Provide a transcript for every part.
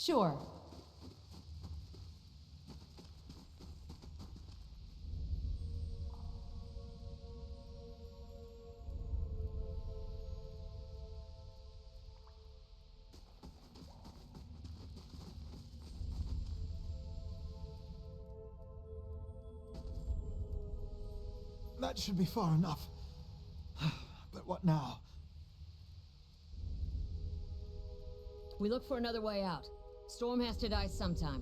Sure. That should be far enough. But what now? We look for another way out. Storm has to die sometime.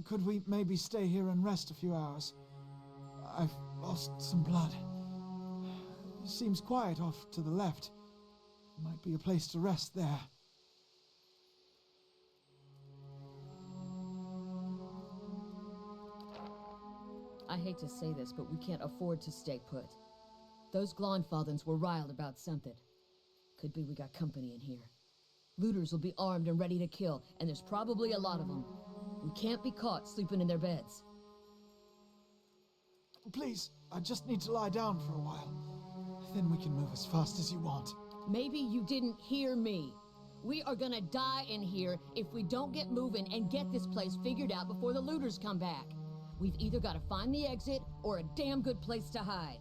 Could we maybe stay here and rest a few hours? I've lost some blood. It seems quiet off to the left. Might be a place to rest there. I hate to say this, but we can't afford to stay put. Those Glonfathens were riled about something. Could be we got company in here. Looters will be armed and ready to kill, and there's probably a lot of them. We can't be caught sleeping in their beds. Please, I just need to lie down for a while. Then we can move as fast as you want. Maybe you didn't hear me. We are gonna die in here if we don't get moving and get this place figured out before the looters come back. We've either got to find the exit or a damn good place to hide.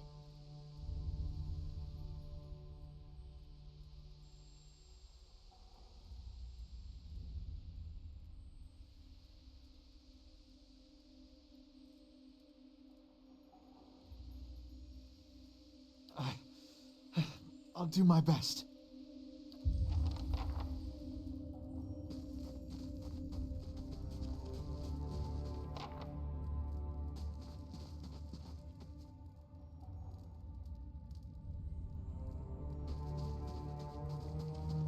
I'll do my best.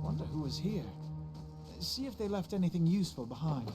Wonder who was here. See if they left anything useful behind.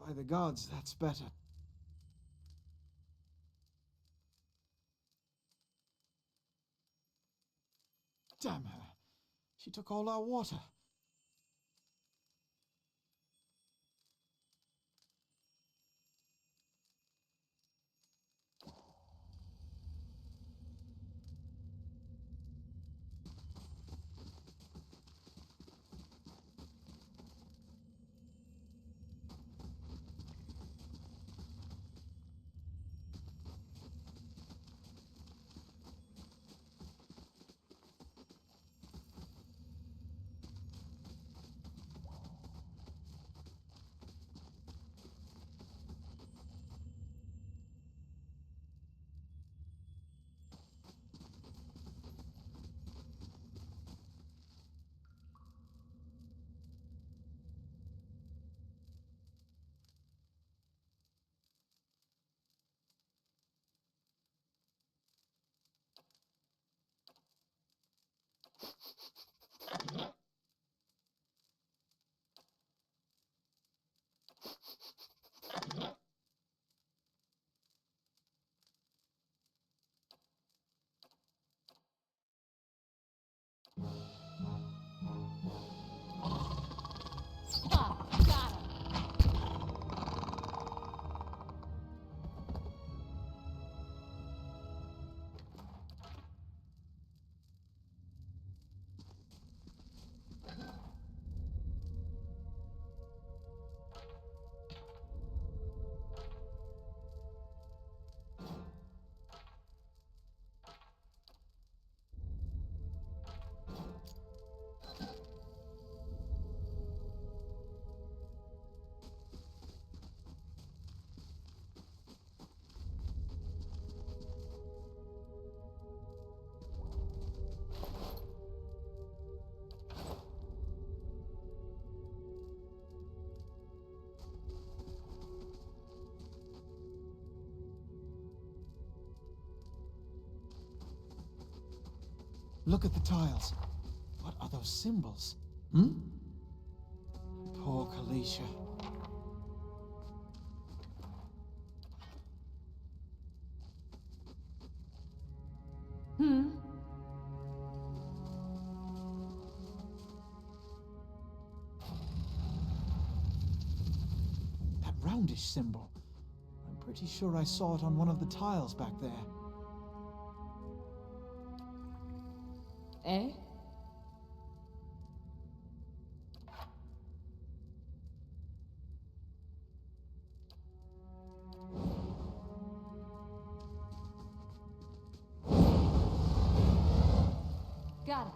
By the gods, that's better. Damn her. She took all our water. Ah, got him. Look at the tiles. What are those symbols? Poor Kalisha. That roundish symbol. I'm pretty sure I saw it on one of the tiles back there. Eh? Got it.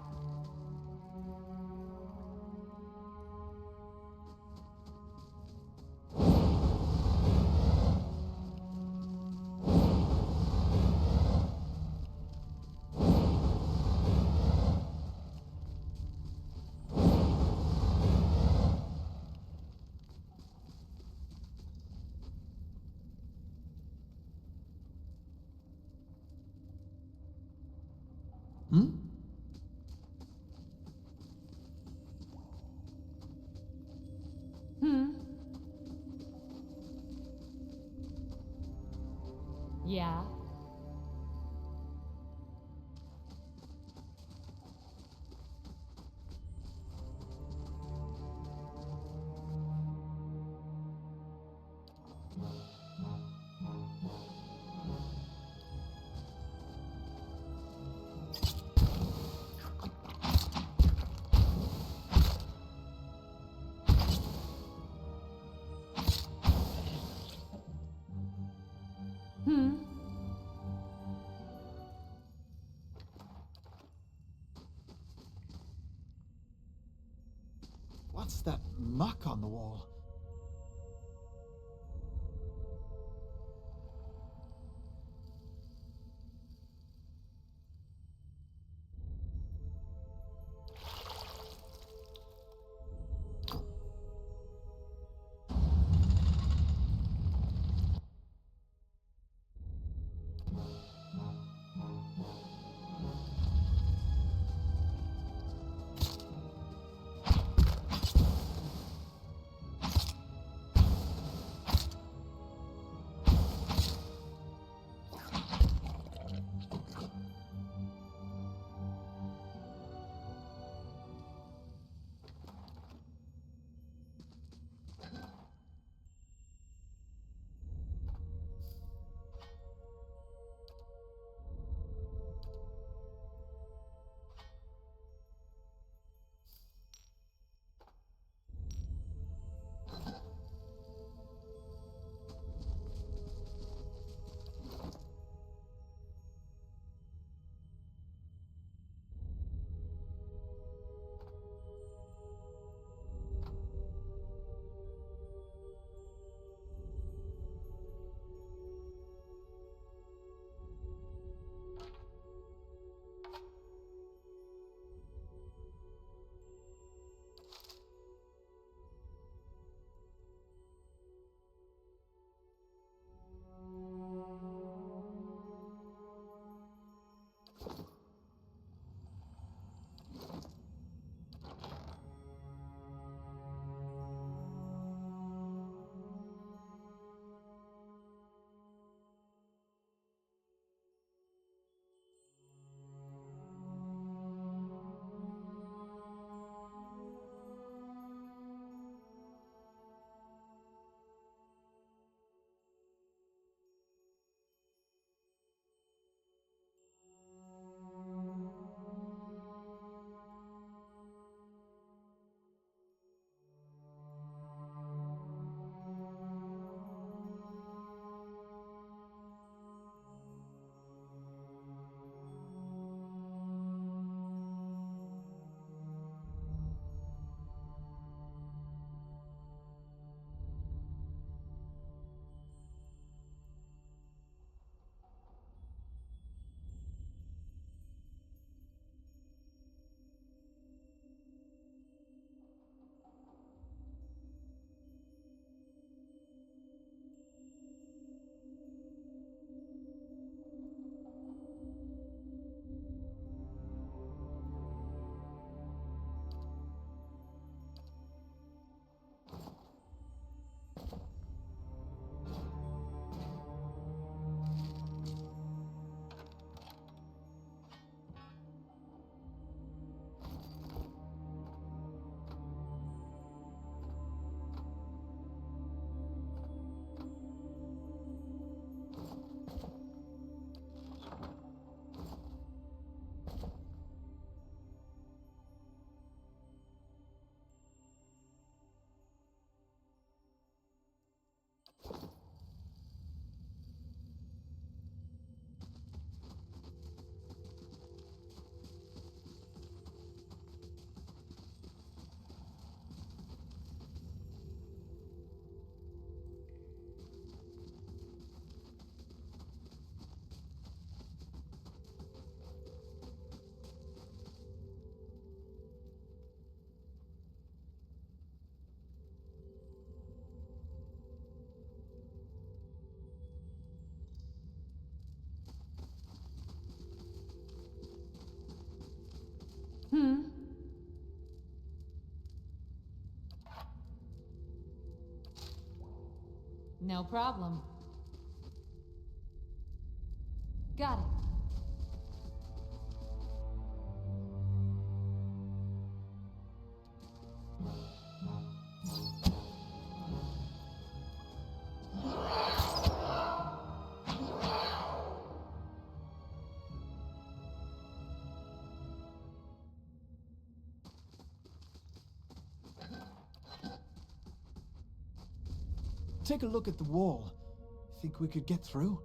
Yeah. What's that muck on the wall? No problem. Got it. Take a look at the wall. Think we could get through?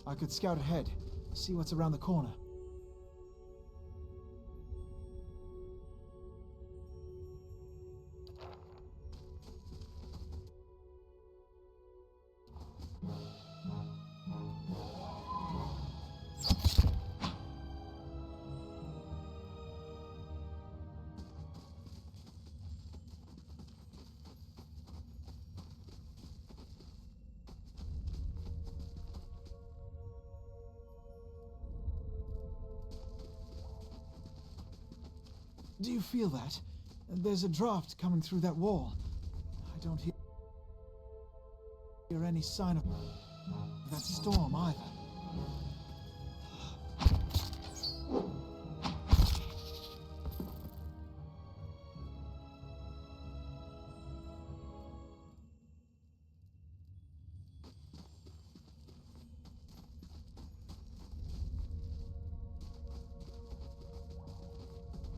I could scout ahead, see what's around the corner. Do you feel that? There's a draft coming through that wall. I don't hear any sign of that storm either.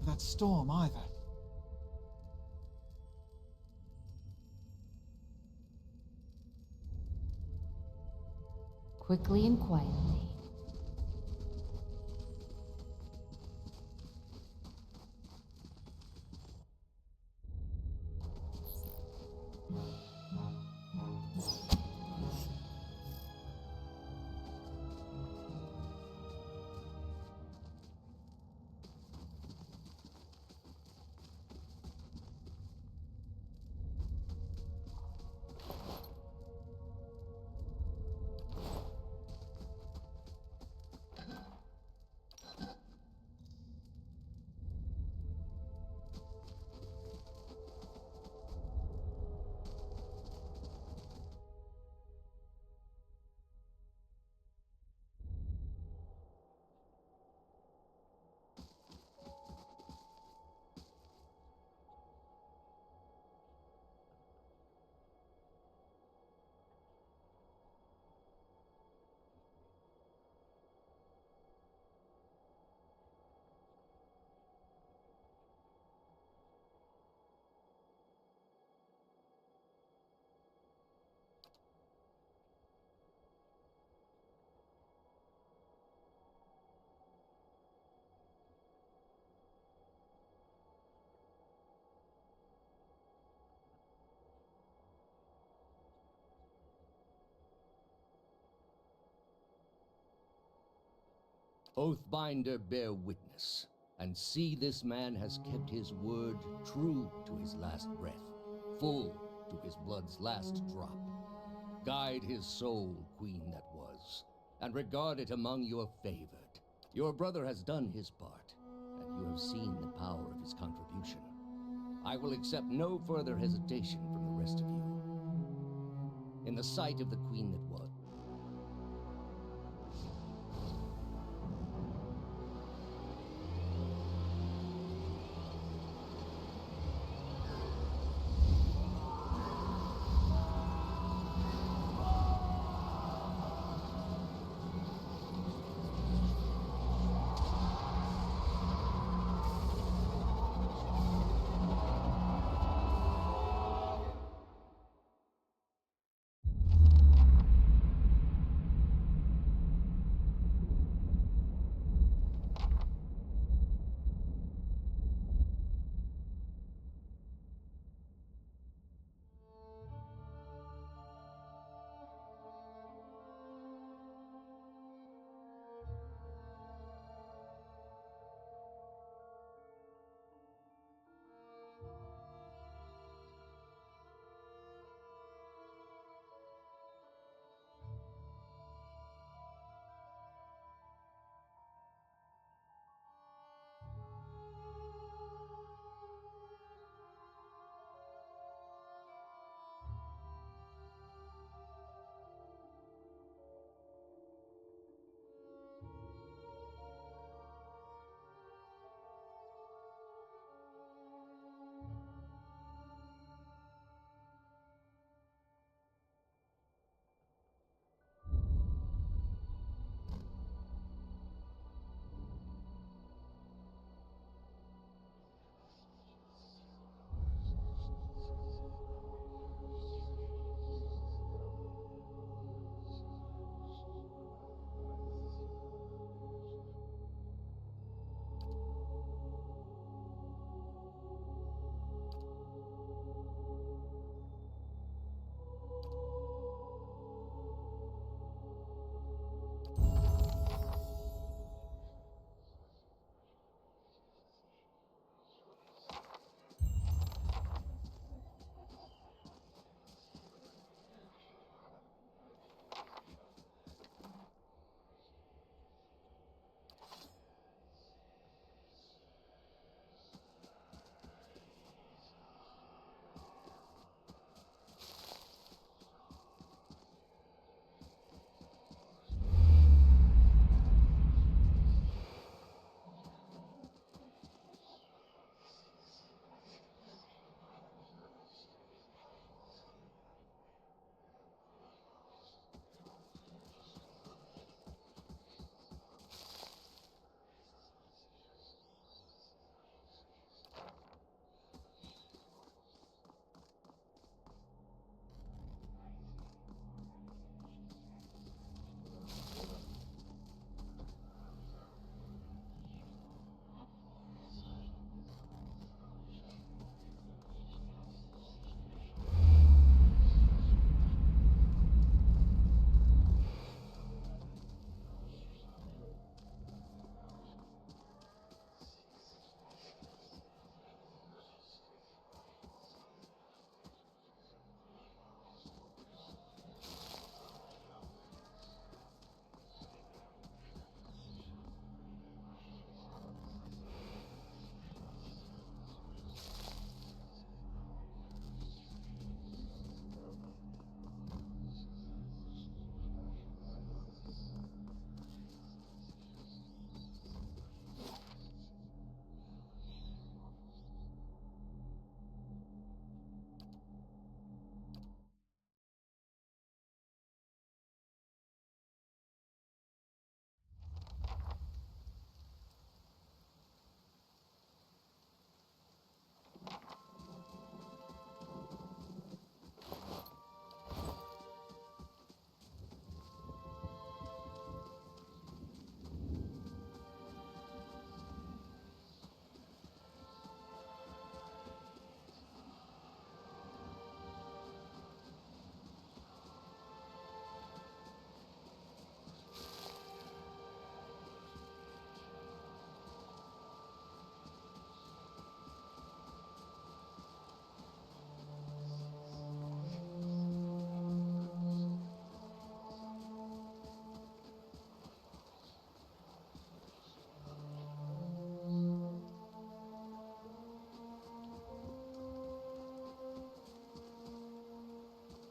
That storm either. Quickly and quietly. Oathbinder, bear witness, and see this man has kept his word true to his last breath, full to his blood's last drop. Guide his soul, queen that was, and regard it among your favored. Your brother has done his part, and you have seen the power of his contribution. I will accept no further hesitation from the rest of you. In the sight of the queen that was,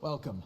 Welcome.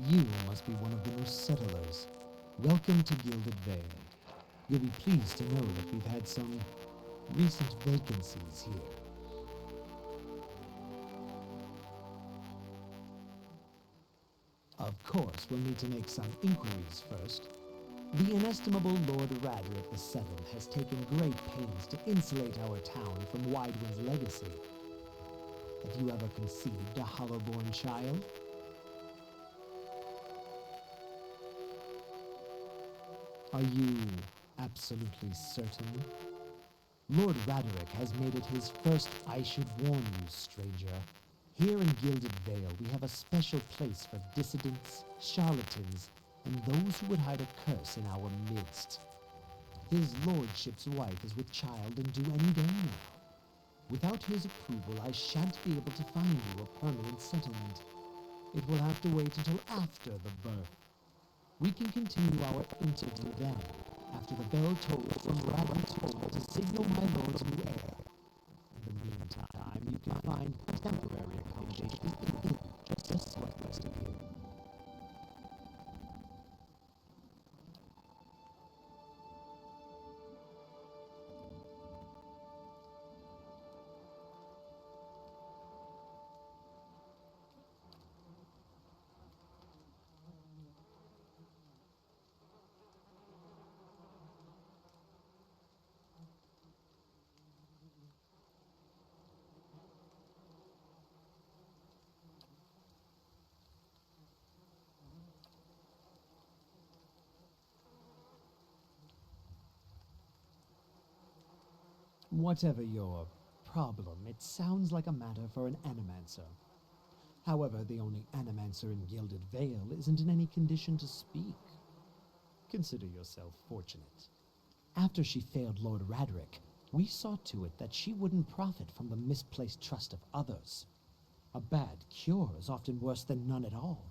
You must be one of the new settlers. Welcome to Gilded Vale. You'll be pleased to know that we've had some recent vacancies here. Of course, we'll need to make some inquiries first. The inestimable Lord Raderick VII has taken great pains to insulate our town from Widewind's legacy. Have you ever conceived a Hollowborn child? Are you absolutely certain? Lord Raderick has made it his first. I should warn you, stranger. Here in Gilded Vale, we have a special place for dissidents, charlatans, and those who would hide a curse in our midst. His lordship's wife is with child and due any day now. Without his approval, I shan't be able to find you a permanent settlement. It will have to wait until after the birth. We can continue our interview then, after the bell tolls from Raderick's home to signal my lord's new Whatever your problem, it sounds like a matter for an animancer. However, the only animancer in Gilded Vale isn't in any condition to speak. Consider yourself fortunate. After she failed Lord Raderick, we saw to it that she wouldn't profit from the misplaced trust of others. A bad cure is often worse than none at all.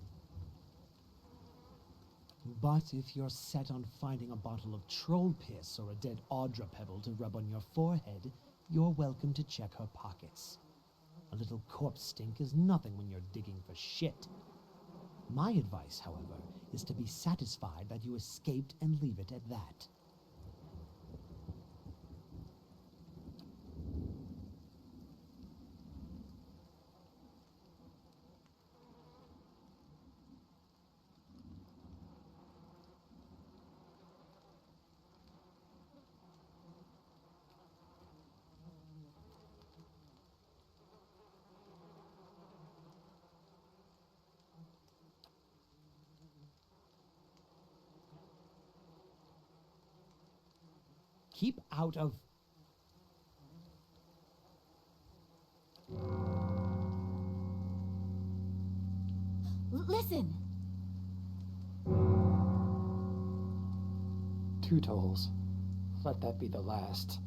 But if you're set on finding a bottle of troll piss or a dead Audra pebble to rub on your forehead, you're welcome to check her pockets. A little corpse stink is nothing when you're digging for shit. My advice, however, is to be satisfied that you escaped and leave it at that. Keep out of... Listen! 2 tolls. Let that be the last.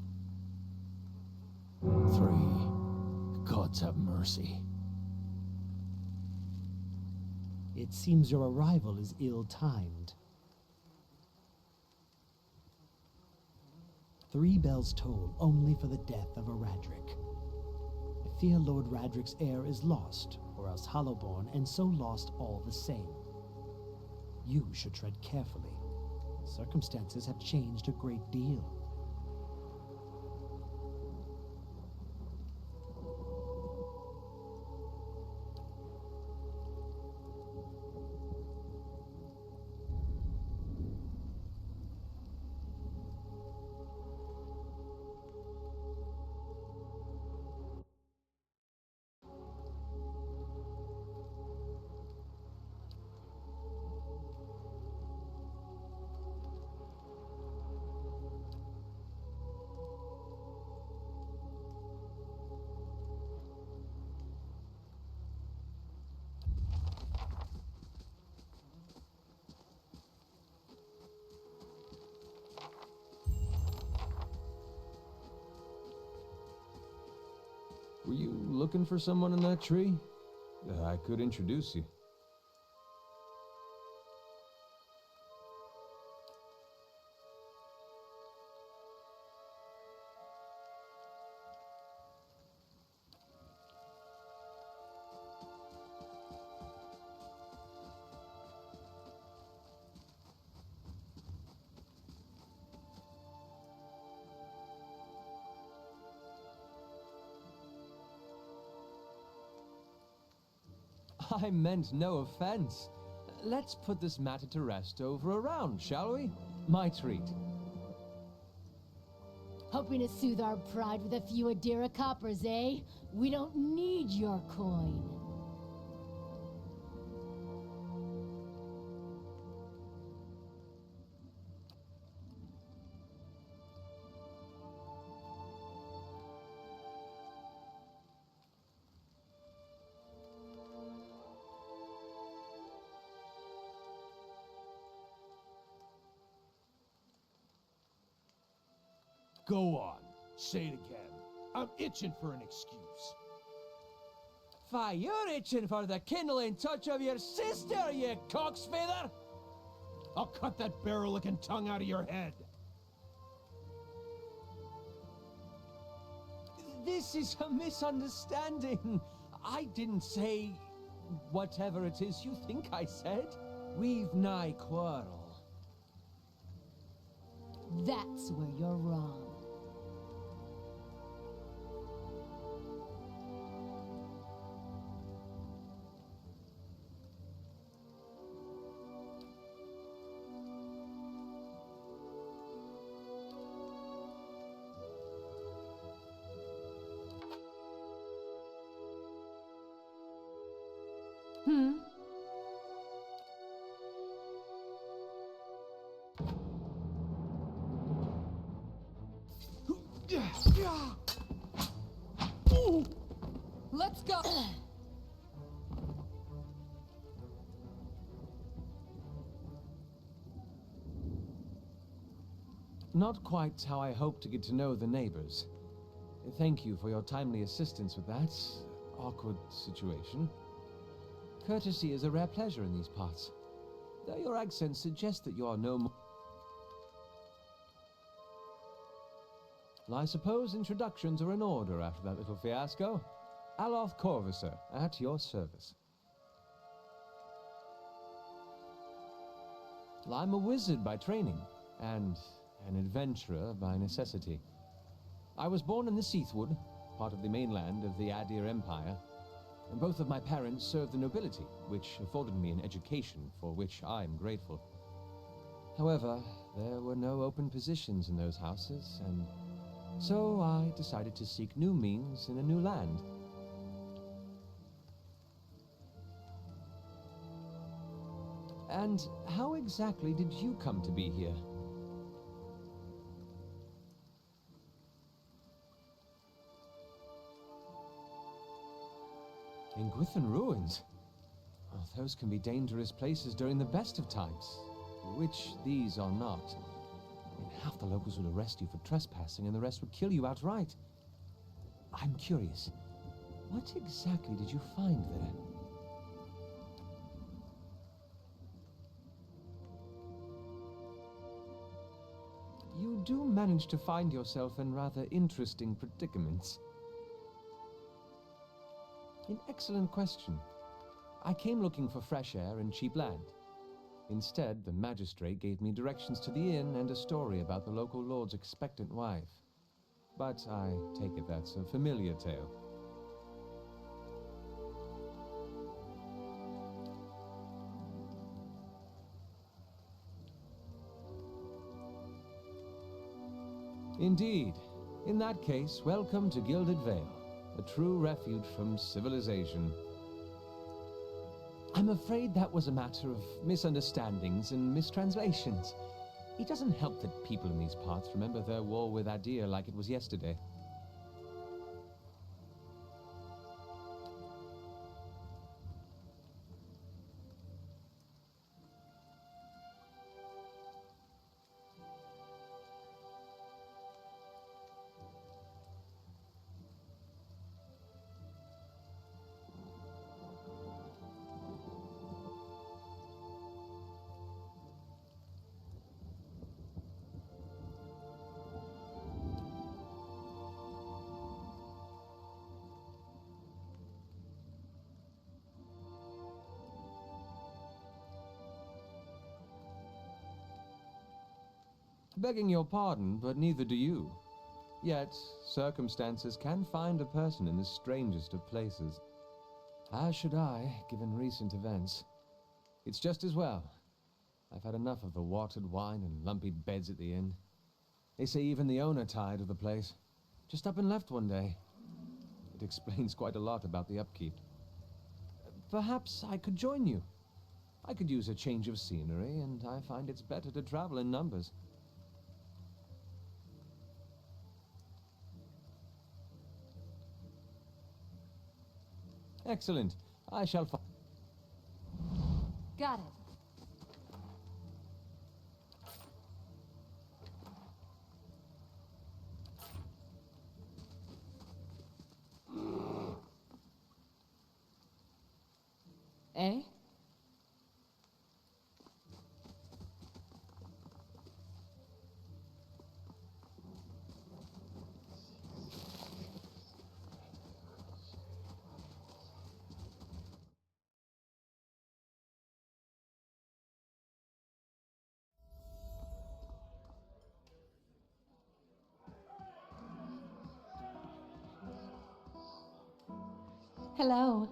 3. Gods have mercy. It seems your arrival is ill-timed. 3 bells toll only for the death of a Radric. I fear Lord Radric's heir is lost, or else Hollowborn, and so lost all the same. You should tread carefully. Circumstances have changed a great deal. Were you looking for someone in that tree? I could introduce you. I meant no offense. Let's put this matter to rest over a round, shall we? My treat. Hoping to soothe our pride with a few Adira coppers, eh? We don't need your coin. Go on. Say it again. I'm itching for an excuse. Fie, you're itching for the kindling touch of your sister, you cocksfeather! I'll cut that barrel-licking tongue out of your head. This is a misunderstanding. I didn't say whatever it is you think I said. We've nigh quarrel. That's where you're wrong. Yeah. Let's go! Not quite how I hoped to get to know the neighbors. Thank you for your timely assistance with that awkward situation. Courtesy is a rare pleasure in these parts, though your accent suggests that you are no more. Well, I suppose introductions are in order after that little fiasco. Aloth Corvisor, at your service. Well, I'm a wizard by training, and an adventurer by necessity. I was born in the Seathwood, part of the mainland of the Adir Empire, and both of my parents served the nobility, which afforded me an education for which I am grateful. However, there were no open positions in those houses, and so I decided to seek new means in a new land. And how exactly did you come to be here? In Gwithan Ruins? Oh, those can be dangerous places during the best of times, which these are not. Half the locals would arrest you for trespassing and the rest would kill you outright. I'm curious, what exactly did you find there? You do manage to find yourself in rather interesting predicaments. An excellent question. I came looking for fresh air and cheap land. Instead, the magistrate gave me directions to the inn and a story about the local lord's expectant wife. But I take it that's a familiar tale. Indeed. In that case, welcome to Gilded Vale, a true refuge from civilization. I'm afraid that was a matter of misunderstandings and mistranslations. It doesn't help that people in these parts remember their war with Adir like it was yesterday. Begging your pardon, but neither do you. Yet, circumstances can find a person in the strangest of places. As should I, given recent events. It's just as well. I've had enough of the watered wine and lumpy beds at the inn. They say even the owner tired of the place. Just up and left one day. It explains quite a lot about the upkeep. Perhaps I could join you. I could use a change of scenery, and I find it's better to travel in numbers. Excellent. I shall Got it. Eh? Hello.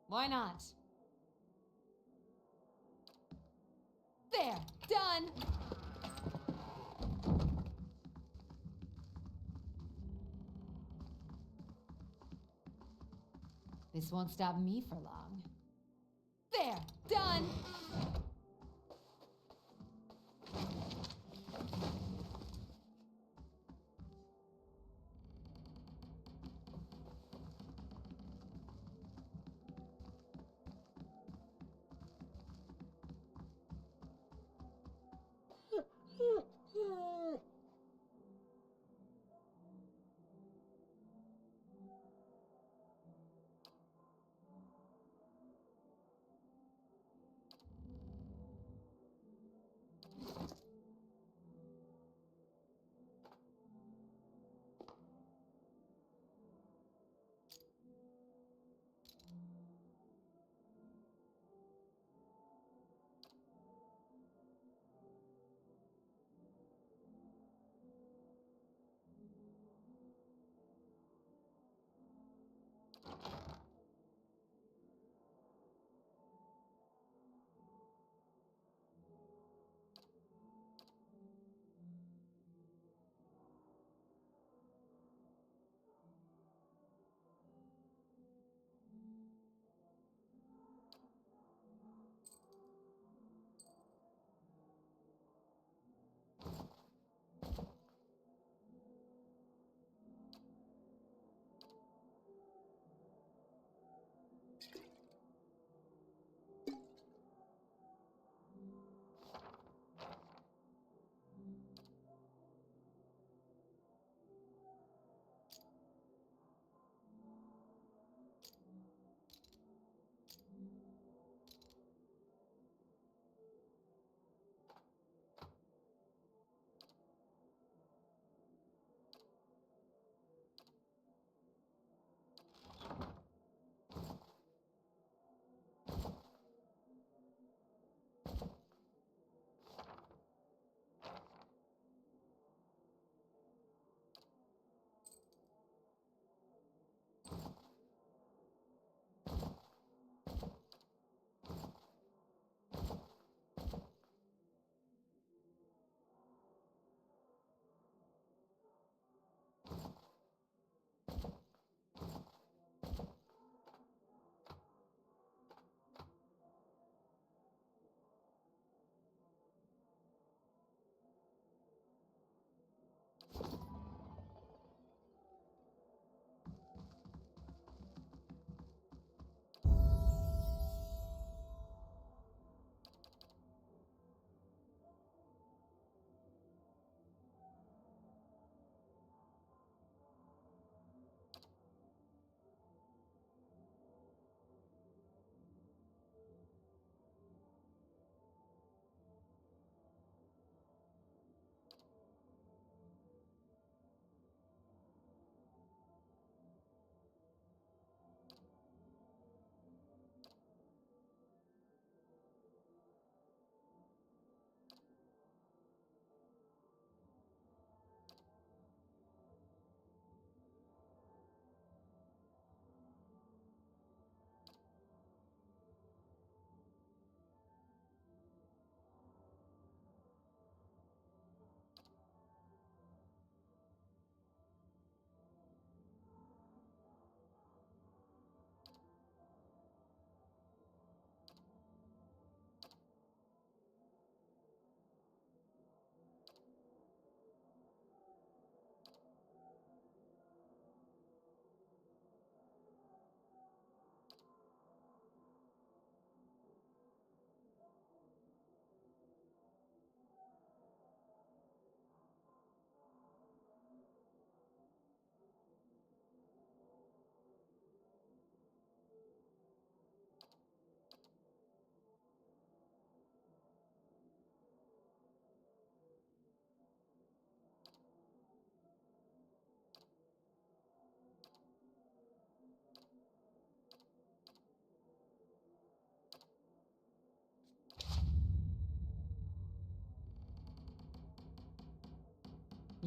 Why not? There! Done! This won't stop me for long. There! Done!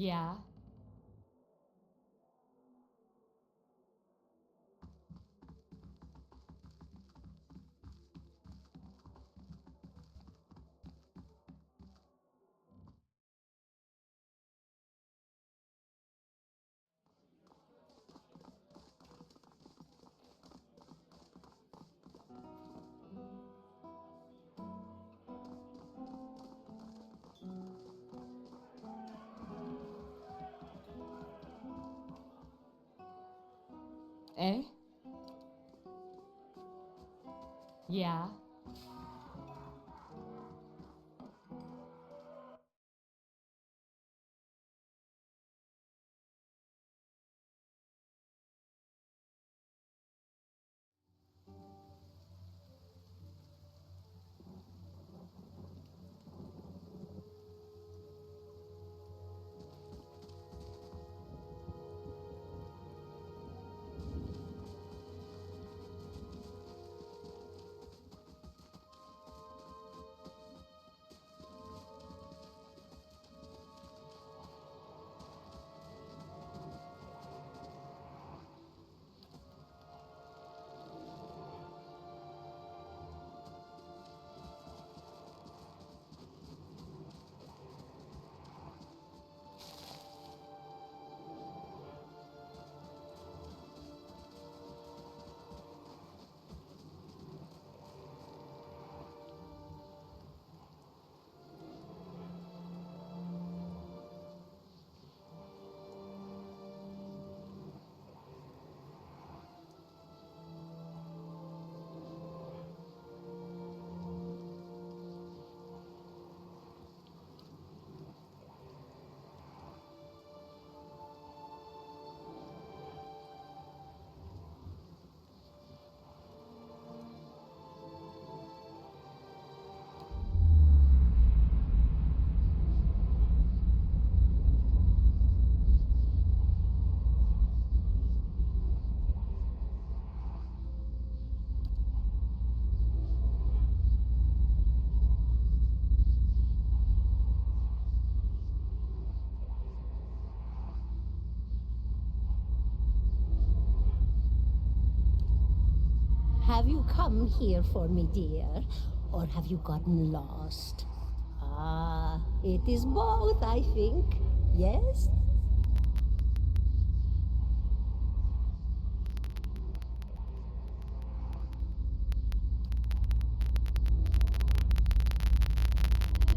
Yeah? Eh? Yeah? Have you come here for me, dear? Or have you gotten lost? Ah, it is both, I think. Yes?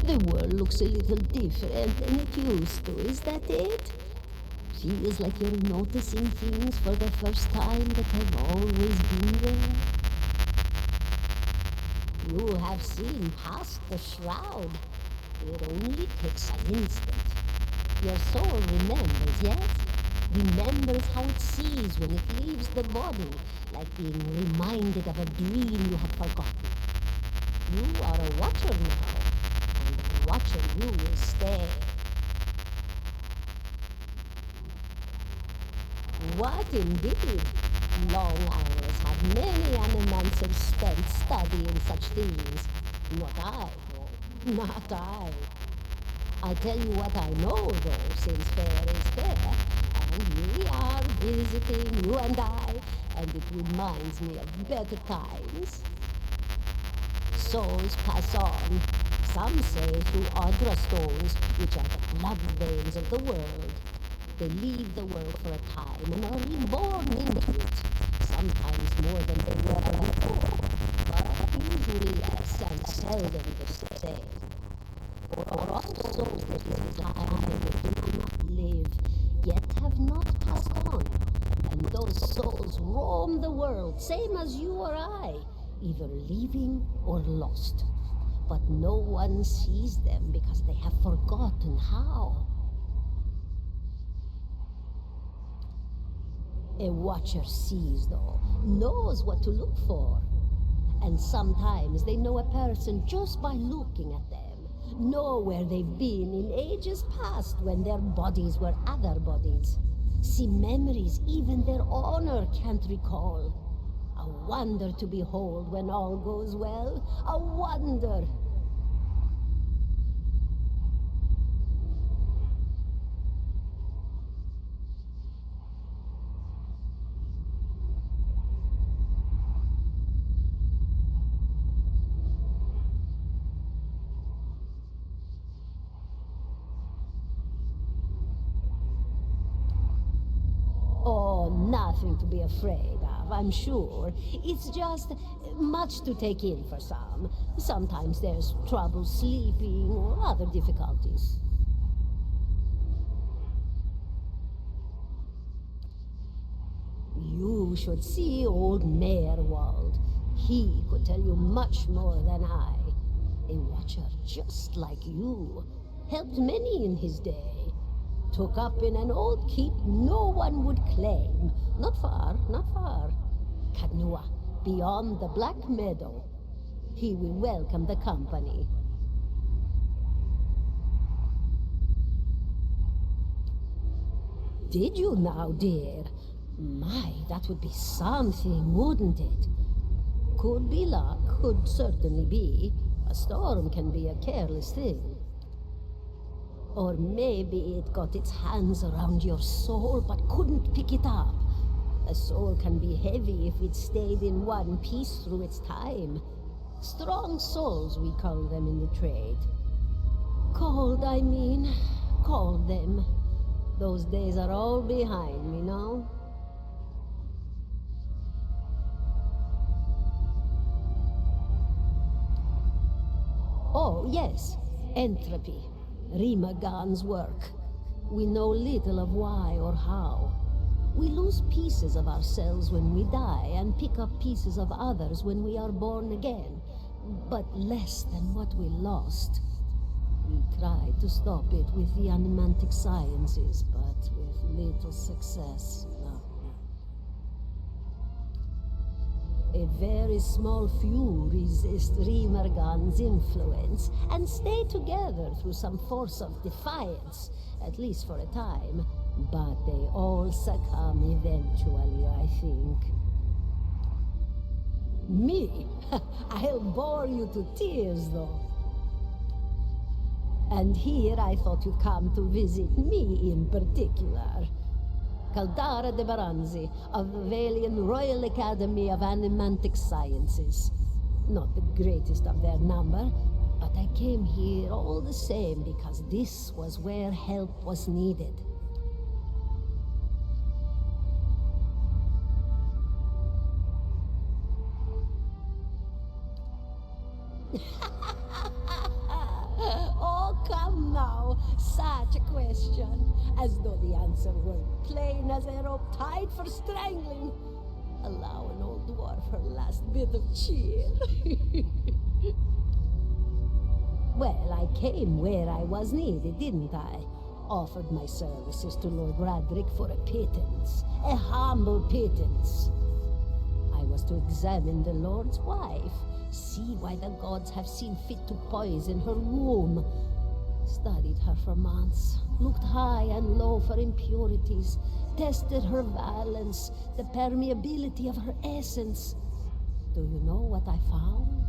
The world looks a little different than it used to, is that it? Feels like you're noticing things for the first time that have always been there. You have seen past the shroud. It only takes an instant. Your soul remembers, yes? Remembers how it sees when it leaves the body, like being reminded of a dream you had forgotten. You are a watcher now, and a watcher you will stay. What indeed? Long hours have many animancers spent studying such things. Not I, no, not I. I tell you what I know, though, since fair is fair, and here we are visiting, you and I, and it reminds me of better times. Souls pass on, some say through Audra stones, which are the blood veins of the world. They leave the world for a time and are reborn into it, sometimes more than they were before, but usually less and seldom the same. For also there is a time that do not live, yet have not passed on, and those souls roam the world, same as you or I, either leaving or lost. But no one sees them because they have forgotten how. A watcher sees, though, knows what to look for. And sometimes they know a person just by looking at them, know where they've been in ages past when their bodies were other bodies. See memories even their owner can't recall. A wonder to behold when all goes well. A wonder. nothing to be afraid of, I'm sure. It's just much to take in for some. Sometimes there's trouble sleeping or other difficulties. You should see old Mayorwald. He could tell you much more than I. A watcher just like you. Helped many in his day. Took up in an old keep no one would claim. Not far, not far. Kadnua, beyond the Black Meadow. He will welcome the company. Did you now, dear? My, that would be something, wouldn't it? Could be luck, could certainly be. A storm can be a careless thing. Or maybe it got its hands around your soul but couldn't pick it up. A soul can be heavy if it stayed in one piece through its time. Strong souls, we call them in the trade. Cold, I mean. Called them. Those days are all behind me now. Oh, yes. Entropy. Rimagan's work. We know little of why or how. We lose pieces of ourselves when we die and pick up pieces of others when we are born again. But less than what we lost. We tried to stop it with the animantic sciences, but with little success. A very small few resist Rimergan's influence and stay together through some force of defiance, at least for a time. But they all succumb eventually, I think. Me? I'll bore you to tears, though. And here I thought you'd come to visit me in particular. Caldara de Baranzi, of the Valian Royal Academy of Animantic Sciences. Not the greatest of their number, but I came here all the same because this was where help was needed. Oh, come now. Such a question. As though the answer were plain as a rope tied for strangling. Allow an old dwarf her last bit of cheer. Well, I came where I was needed, didn't I? Offered my services to Lord Radric for a pittance. A humble pittance. I was to examine the Lord's wife. See why the gods have seen fit to poison her womb. Studied her for months, looked high and low for impurities, tested her valence, the permeability of her essence. Do you know what I found?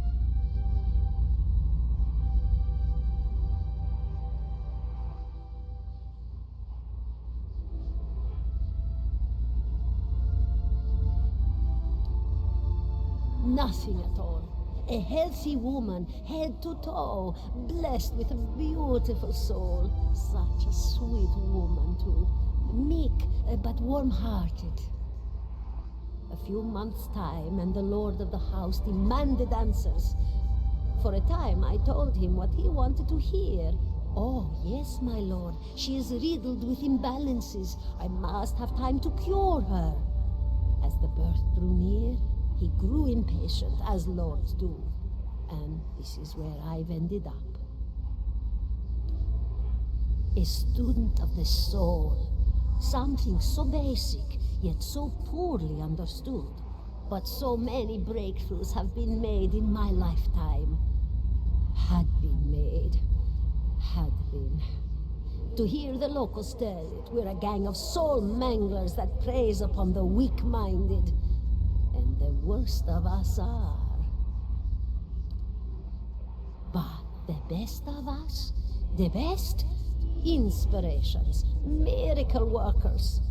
Nothing at all. A healthy woman, head to toe, blessed with a beautiful soul. Such a sweet woman, too. Meek, but warm-hearted. A few months' time, and the lord of the house demanded answers. For a time, I told him what he wanted to hear. Oh, yes, my lord. She is riddled with imbalances. I must have time to cure her. As the birth drew near, he grew impatient, as lords do. And this is where I've ended up. A student of the soul. Something so basic, yet so poorly understood. But so many breakthroughs have been made in my lifetime. Had been made. Had been. To hear the locals tell it, we're a gang of soul manglers that preys upon the weak-minded. And the worst of us are. But the best of us? The best? Inspirations, miracle workers.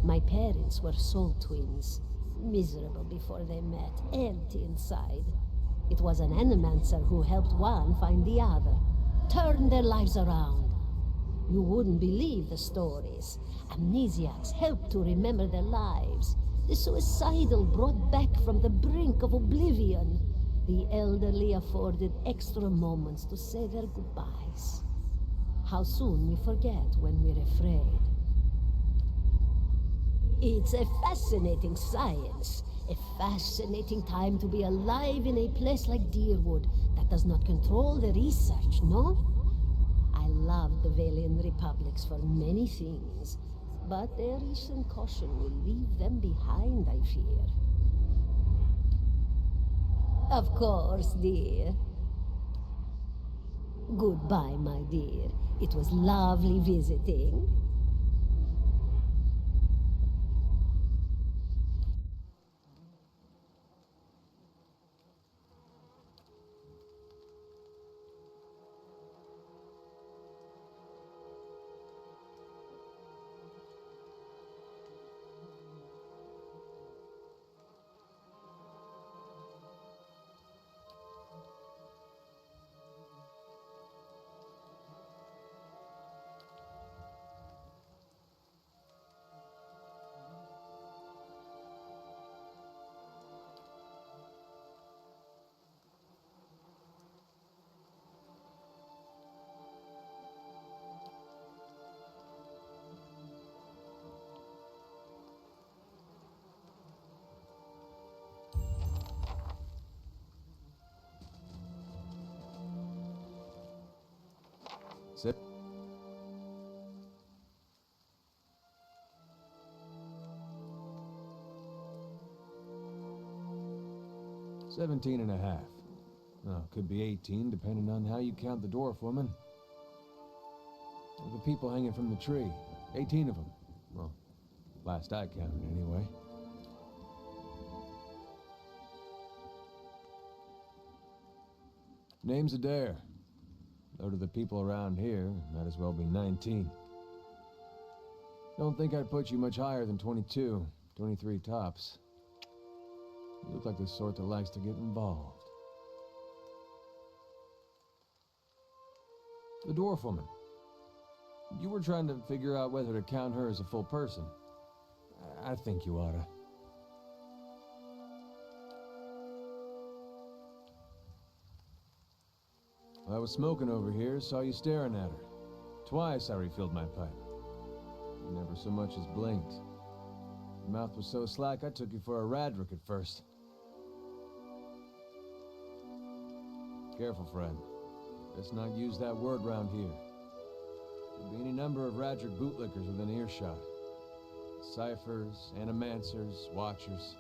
My parents were soul twins. Miserable before they met, empty inside. It was an animancer who helped one find the other. Turned their lives around. You wouldn't believe the stories. Amnesiacs helped to remember their lives. the suicidal brought back from the brink of oblivion, the elderly afforded extra moments to say their goodbyes. How soon we forget when we're afraid. It's a fascinating science, a fascinating time to be alive in a place like Deerwood that does not control the research, no? I love the Valian Republics for many things, but their recent caution will leave them behind, I fear. Of course, dear. Goodbye, my dear. It was lovely visiting. Sit. 17 and a half. Well, could be 18, depending on how you count the dwarf woman. The people hanging from the tree. 18 of them. Well, last I counted, anyway. Name's Adair. Though to the people around here, might as well be 19. Don't think I'd put you much higher than 22, 23 tops. You look like the sort that likes to get involved. The dwarf woman. You were trying to figure out whether to count her as a full person. I think you oughta. I was smoking over here, saw you staring at her. Twice I refilled my pipe. You never so much as blinked. Your mouth was so slack I took you for a Radric at first. Careful, friend. Let's not use that word round here. Could be any number of Radric bootlickers within earshot. Ciphers, animancers, watchers.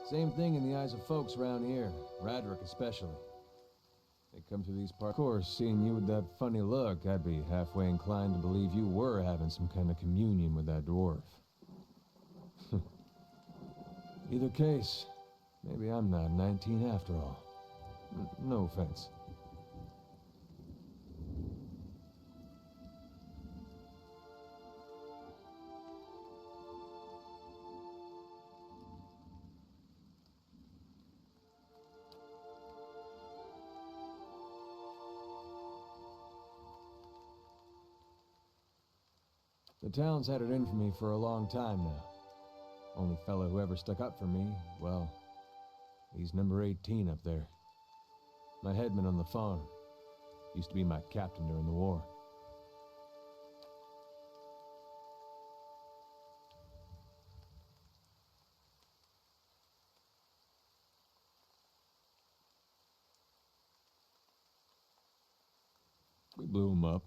Same thing in the eyes of folks around here, Radric especially. They come to these parts. Of course, seeing you with that funny look, I'd be halfway inclined to believe you were having some kind of communion with that dwarf. Either case, maybe I'm not 19 after all. No offense. The town's had it in for me for a long time now. Only fellow who ever stuck up for me, well, he's number 18 up there. My headman on the farm. Used to be my captain during the war. We blew him up.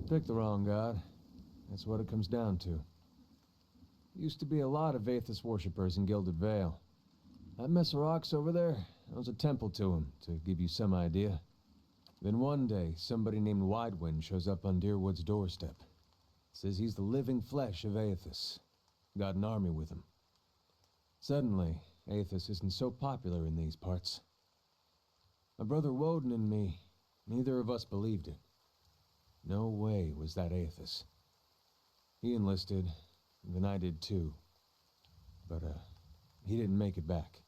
Picked the wrong god. That's what it comes down to. Used to be a lot of Vathus worshippers in Gilded Vale. That mess of rocks over there, that was a temple to him, to give you some idea. Then one day, somebody named Widewind shows up on Deerwood's doorstep. Says he's the living flesh of Aethys. Got an army with him. Suddenly, Aethys isn't so popular in these parts. My brother Woden and me, neither of us believed it. No way was that Aethys. He enlisted, and then I did too. But, he didn't make it back.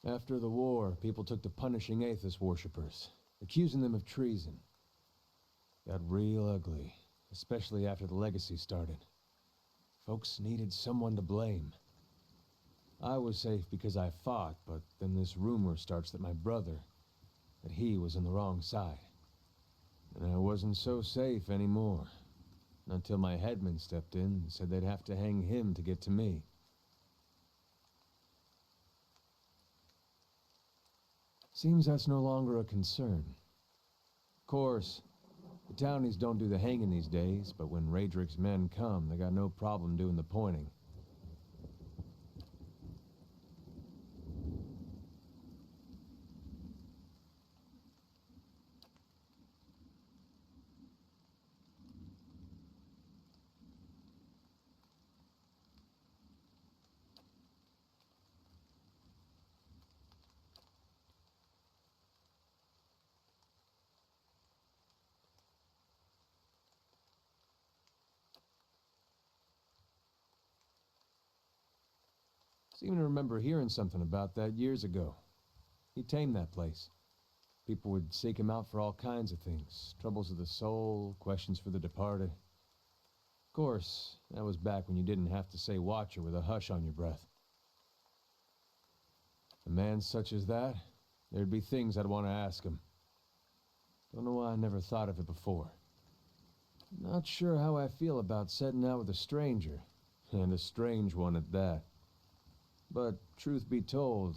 After the war, people took to punishing Aethys worshippers, accusing them of treason. Got real ugly, especially after the legacy started. Folks needed someone to blame. I was safe because I fought, but then this rumor starts that my brother, that he was on the wrong side. And I wasn't so safe anymore. Until my headman stepped in and said they'd have to hang him to get to me. Seems that's no longer a concern. Of course, the townies don't do the hanging these days, but when Raedric's men come, they got no problem doing the pointing. Seem to remember hearing something about that years ago. He tamed that place. People would seek him out for all kinds of things. Troubles of the soul, questions for the departed. Of course, that was back when you didn't have to say Watcher with a hush on your breath. A man such as that, there'd be things I'd want to ask him. Don't know why I never thought of it before. Not sure how I feel about setting out with a stranger, and a strange one at that. But, truth be told,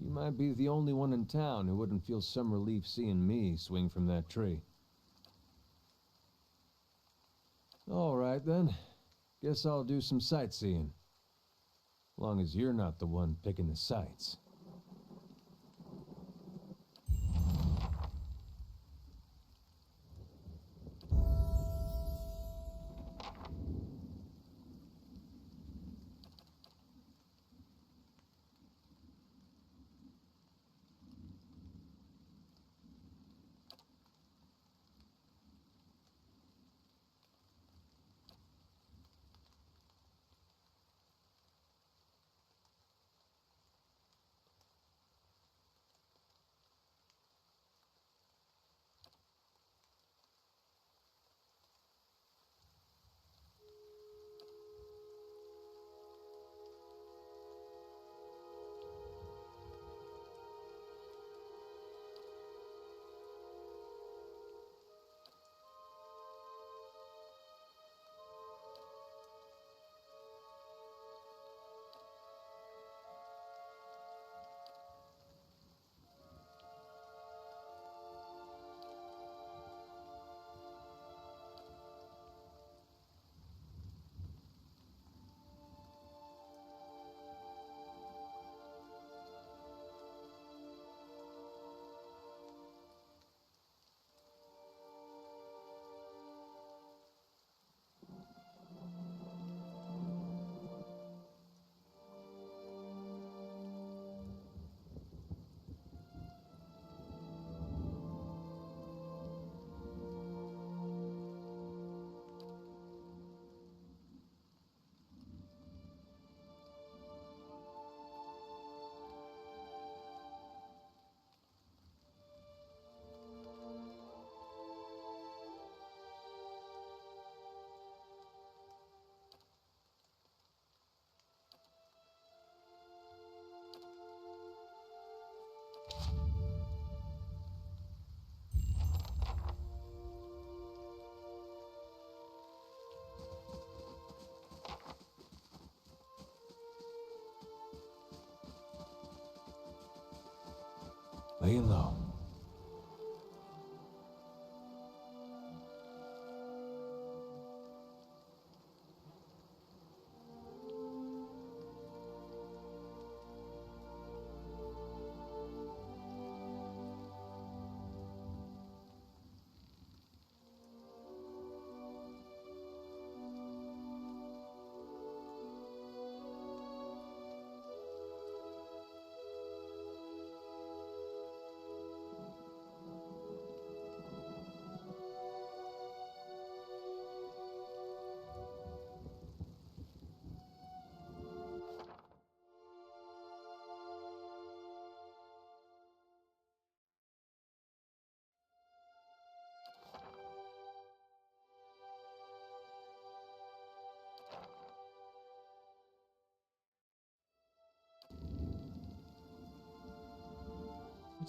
you might be the only one in town who wouldn't feel some relief seeing me swing from that tree. All right, then. Guess I'll do some sightseeing. Long as you're not the one picking the sights. Laying low.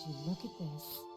you look at this?